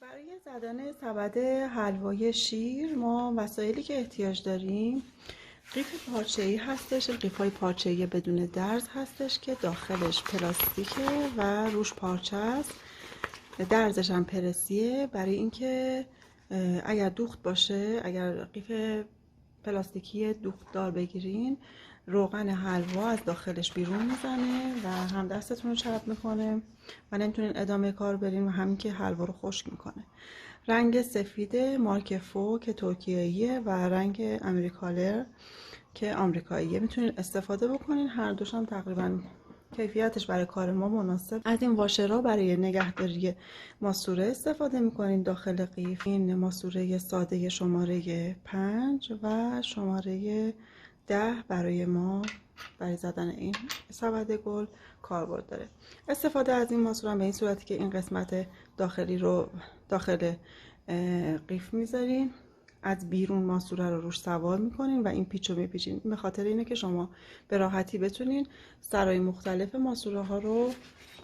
برای زدن سبد حلوای شیر ما وسایلی که احتیاج داریم قیف پارچه‌ای هستش. قیف‌های پارچه‌ای بدون درز هستش که داخلش پلاستیکه و روش پارچه است. درزش هم پرسیه برای اینکه اگر دوخت باشه، اگر قیف پلاستیکی دوخت دار بگیرین، روغن حلوا از داخلش بیرون میزنه و هم دستتون رو چرب میکنه و نمیتونین ادامه کار برین و همین که حلوا رو خشک میکنه. رنگ سفید مارک فو که ترکیه‌ایه و رنگ امریکالر که آمریکاییه میتونین استفاده بکنین. هر دوش هم تقریبا کیفیتش برای کار ما مناسب. از این واشرها برای نگهداری ماسوره استفاده میکنین داخل قیف. این ماسوره ساده شماره 5 و شماره 10 برای ما برای زدن این سبد گل کاربرد داره. استفاده از این ماسوره به این صورتی که این قسمت داخلی رو داخل قیف میذارین، از بیرون ماسوره رو روش سوار میکنین و این پیچ رو میپیچین. به خاطر اینه که شما به راحتی بتونین سرای مختلف ماسوره ها رو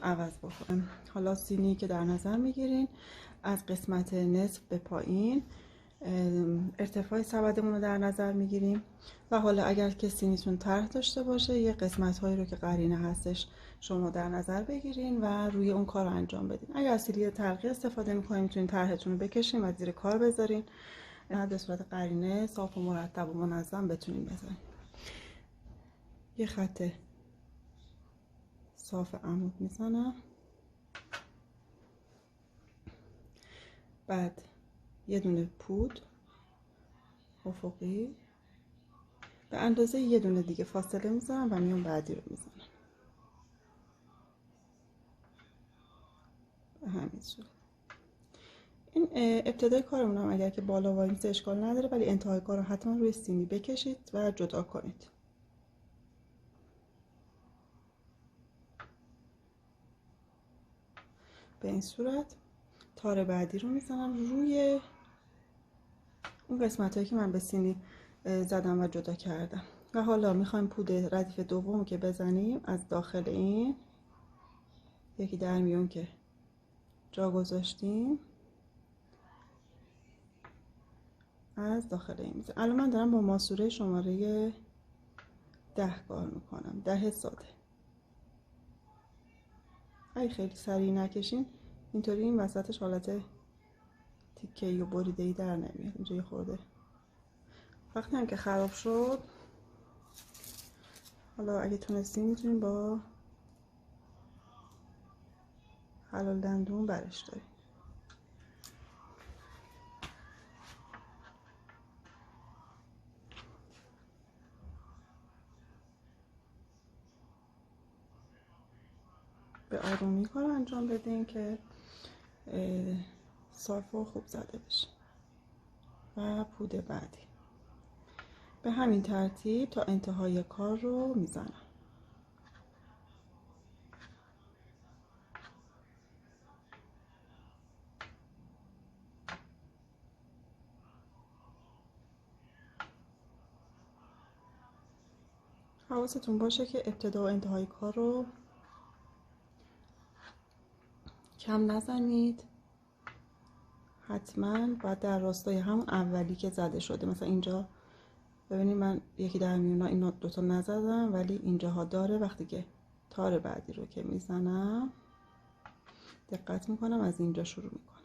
عوض بکنین. حالا سینی که در نظر میگیرین از قسمت نصف به پایین ارتفاع سبدمون رو در نظر میگیریم و حالا اگر که سینیتون طرح داشته باشه یه قسمت هایی رو که قرینه هستش شما در نظر بگیرین و روی اون کار رو انجام بدین. اگر سیلی طرحی استفاده میکنین میتونین طرحتون رو بکشین و زیر کار بذارین به صورت قرینه صاف و مرتب و منظم بتونین بزنین. یه خط صاف عمود میزنم، بعد یه دونه پود افقی به اندازه یه دونه دیگه فاصله میذارم و میون بعدی رو میزنم به همین صورت. این ابتدای کارمونم اگر که بالا وایمیسه اشکال نداره، ولی انتهای کار رو حتما روی سینی بکشید و جدا کنید. به این صورت تار بعدی رو میزنم روی اون قسمت هایی که من به سینی زدم و جدا کردم و حالا میخوایم پود ردیف دوم که بزنیم از داخل این یکی در میون که جا گذاشتیم از داخل این میزنم. الان من دارم با ماسوره شماره 10 کار میکنم، 10 ساده. اگه خیلی سریع نکشین اینطوری این وسطش حالت تیکه‌ای و بریده‌ای در نمیاد. اینجا یه خورده وقتی هم که خراب شد، حالا اگه تونستین میتونین با حلال دندون برش داریم. به آرومی کار انجام بدین که صاف و خوب زده بشه. و پود بعدی به همین ترتیب تا انتهای کار رو میزنم. حواستون باشه که ابتدا و انتهای کار رو کم نزنید. حتما باید در راستای همون اولی که زده شده، مثلا اینجا ببینید من یکی در میونا این دوتا نزدم ولی اینجاها داره. وقتی که تار بعدی رو که میزنم دقت میکنم از اینجا شروع میکنم.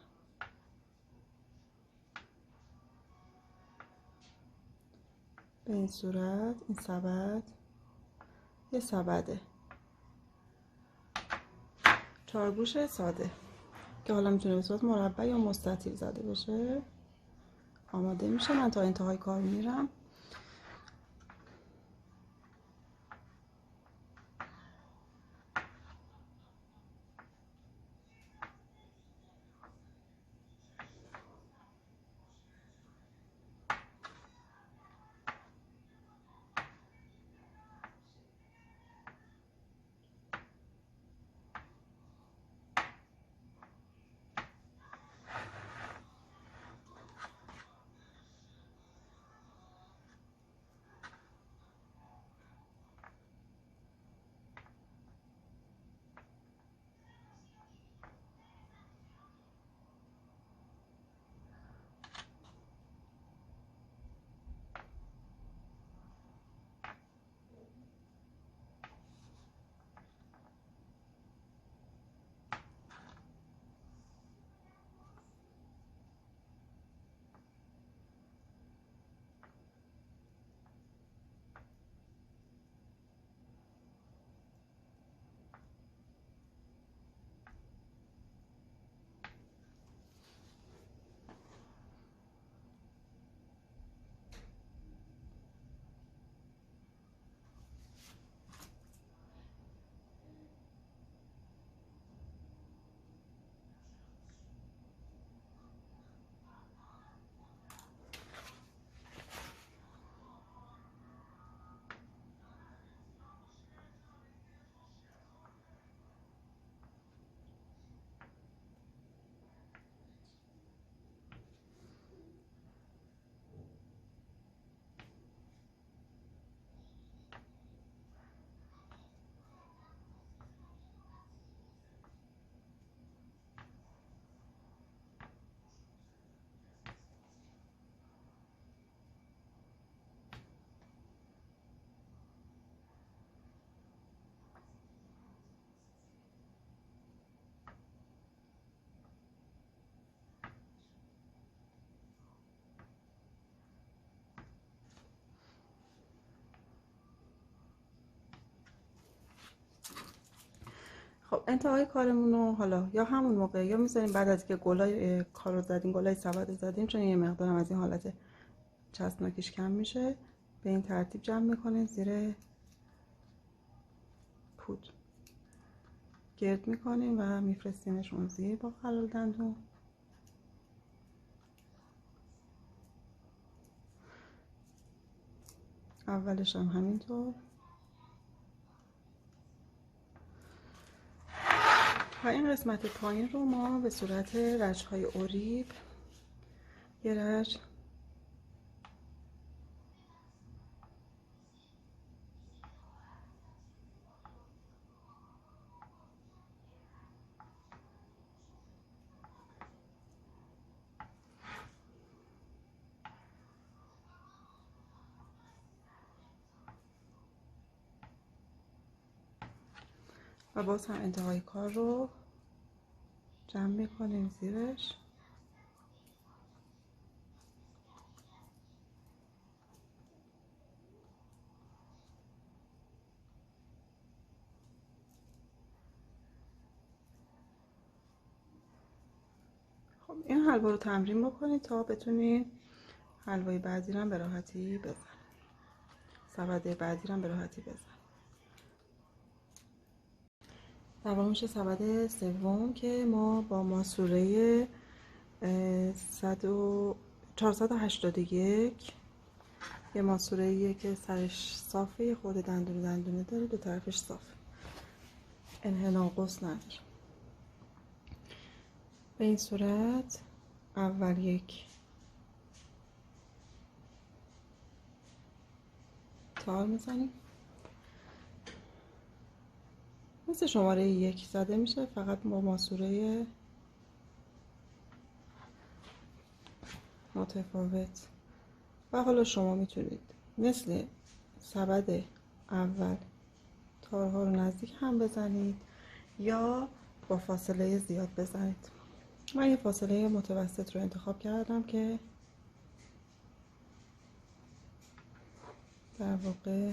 به این صورت این سبد یه سبده چارگوش ساده که حالا میتونه به صورت مربع یا مستطیل زده بشه آماده میشه. من تا انتهای کار میرم. خب انتهای کارمون رو حالا یا همون موقع یا میذاریم بعد از که گلای کار رو زدیم، گلای سبد رو زدیم، چون یه مقدارم از این حالت چسبناکیش کم میشه، به این ترتیب جمع میکنیم زیر پود گرد میکنیم و میفرستیمش اون زیر با خلال دندون. اولش هم همینطور و این قسمت پایین رو ما به صورت رشهای اوریب، یه رش و باز هم انتهای کار رو جمع میکنیم زیرش. خب این حلوا رو تمرین بکنید تا بتونید حلوای بعدی رو به راحتی بزنید، سبد بعدی رو به راحتی بزنید. در واقع میشه سبد سوم که ما با ماسوره 481 یه ماسوره که سرش صافه، خود دندونه داره، دو طرفش صاف، انحناء قوس نداره. به این صورت اول یک تار میزنیم، مثل شماره یک زده میشه، فقط با ماسوره متفاوت. و حالا شما میتونید مثل سبد اول تارها رو نزدیک هم بزنید یا با فاصله زیاد بزنید. من یه فاصله متوسط رو انتخاب کردم که در واقع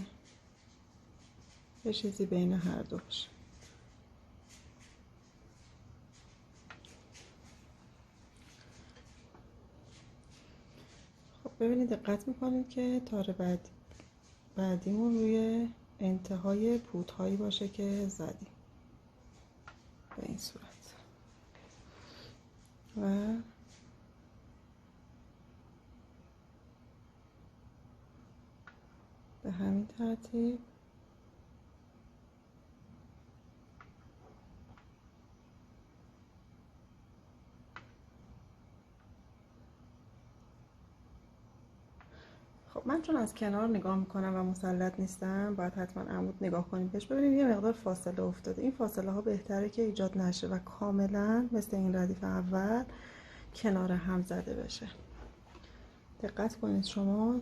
یه چیزی بین هر دو باشه. خب ببینید، دقت میکنید که تار بعدیمون روی انتهای پودهایی باشه که زدیم به این صورت و به همین ترتیب خب من چون از کنار نگاه میکنم و مسلط نیستم، باید حتما عمود نگاه کنیم بهش، ببینیم یه مقدار فاصله افتاده. این فاصله ها بهتره که ایجاد نشه و کاملا مثل این ردیف اول کنار هم زده بشه. دقت کنید، شما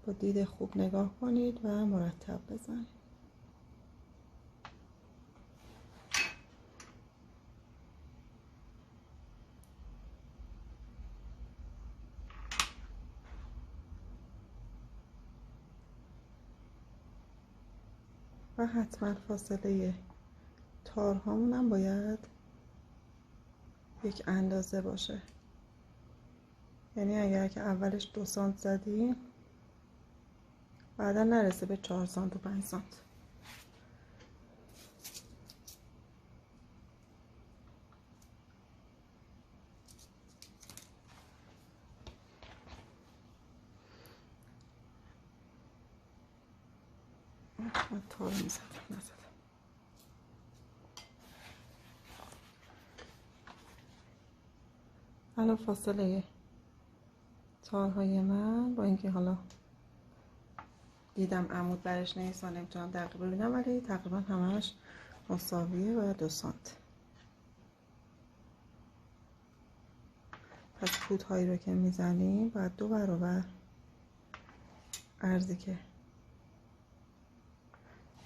با دید خوب نگاه کنید و مرتب بزنید. و حتما فاصله تارهامون هم باید یک اندازه باشه، یعنی اگر که اولش 2 سانت زدیم بعدا نرسه به 4 سانت و 5 سانت. من تار میزدم نزدم. الان فاصله تارهای من با اینکه حالا دیدم عمود برش نیست و نمیتونم دقیق ببینم، ولی تقریبا همش مساویه و 2 سانت. پس پودهایی رو که میزنیم باید 2 برابر عرضی که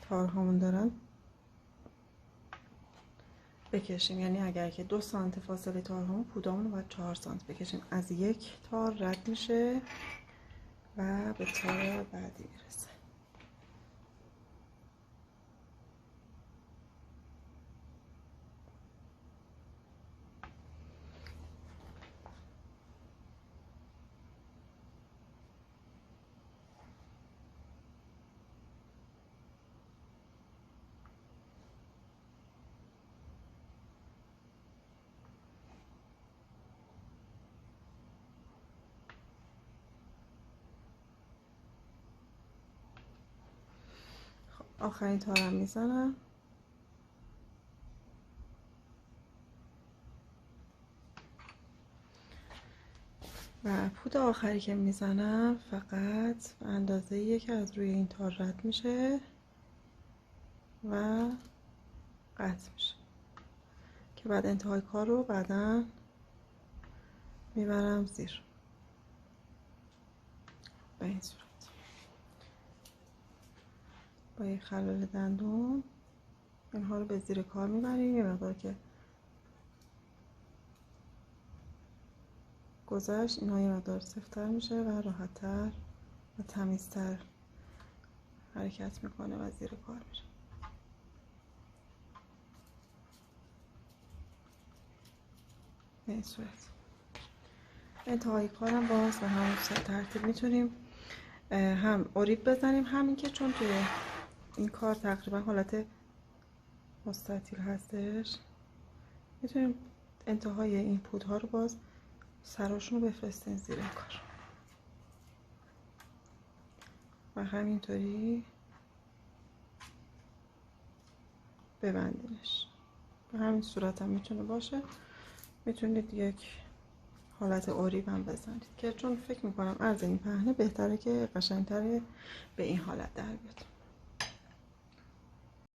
تارهامون دارن بکشیم، یعنی اگر که 2 سانت فاصله تارهامون، پودامون رو باید 4 سانت بکشیم. از یک تار رد میشه و به تار بعدی میرسه. آخرین تارم میزنم و پود آخری که میزنم فقط به اندازه یک از روی این تار رد میشه و قطع میشه که بعد انتهای کار رو بعدا میبرم زیر به این صورت. با یک خلال دندون اینها رو به زیر کار میبریم. یه مقدار که گذشت اینها یه مقدار سفت‌تر میشه و راحت‌تر و تمیزتر حرکت میکنه و زیر کار میشه. به این صورت انتهای کارم باز به همون ترتیب میتونیم هم اوریب بزنیم، همین که چون توی این کار تقریبا حالت مستطیل هستش میتونیم انتهای این پودها رو باز سراشون رو بفرستین زیر این کار و همینطوری ببندینش. به همین صورت هم میتونه باشه. میتونید یک حالت اوریب هم بزنید که چون فکر میکنم عرض این پهنه بهتره که قشنگتره به این حالت در بیاد.